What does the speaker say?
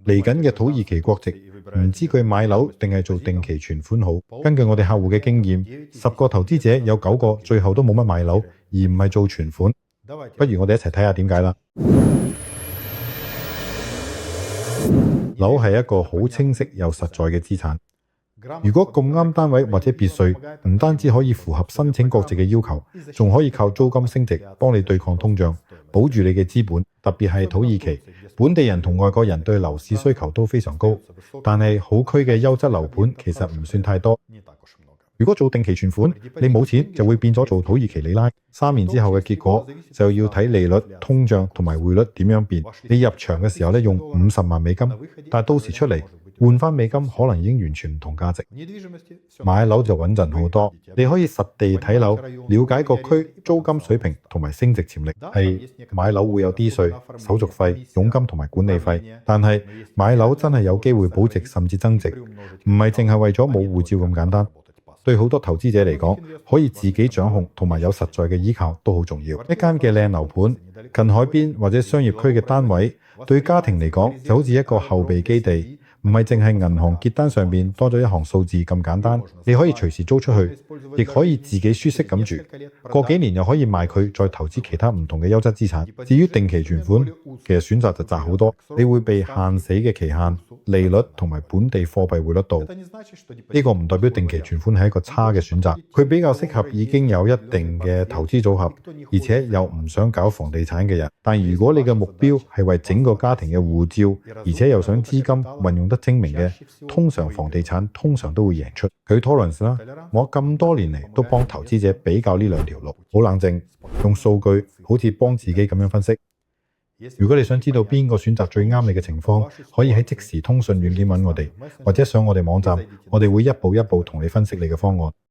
嚟緊嘅土耳其國籍，唔知佢買樓定係做定期存款好。根據我哋客戶嘅經驗，10個投資者有9個最後都冇乜買樓，而唔係做存款。不如我哋一齊睇下點解啦。樓係一個好清晰又實在嘅資產。如果咁啱單位或者別墅，唔單止可以符合申請國籍嘅要求，仲可以靠租金升值幫你對抗通脹，保住你嘅資本。特別係土耳其，本地人同外國人對樓市需求都非常高，但係好區嘅優質樓盤其實唔算太多。如果做定期存款，你冇錢就會變咗做土耳其里拉，3年之後嘅結果就要睇利率、通脹同埋匯率點樣變。你入場嘅時候用50萬美金，但係到時出嚟換返美金可能已經完全唔同價值。買樓就穩陣好多，你可以實地睇樓，了解個區租金水平同埋升值潛力。係買樓會有啲稅、手續費、佣金同埋管理費，但係買樓真係有機會保值甚至增值，唔係淨係為咗冇護照咁簡單。對好多投資者嚟講，可以自己掌控同埋有實在嘅依靠都好重要。一間嘅靚樓盤，近海邊或者商業區嘅單位，對家庭嚟講就好似一個後備基地，唔係淨係銀行結單上面多咗一行數字咁簡單。你可以隨時租出去，亦可以自己舒適咁住，過幾年又可以賣佢，再投資其他唔同嘅優質資產。至於定期存款，其實選擇就窄好多，你會被限死嘅期限、利率同埋本地貨幣匯率度。呢個唔代表定期存款係一個差嘅選擇，佢比較適合已經有一定嘅投資組合，而且又唔想搞房地產嘅人。但如果你嘅目標係為整個家庭嘅護照，而且又想資金運用得精明嘅，通常房地產通常都會贏出。佢 Torrance 啦，我咁多年嚟都幫投資者比較呢兩條路，好冷靜，用數據好似幫自己咁樣分析。如果你想知道邊個選擇最啱你嘅情況，可以喺即時通訊軟件揾我哋，或者上我哋網站，我哋會一步一步同你分析你嘅方案。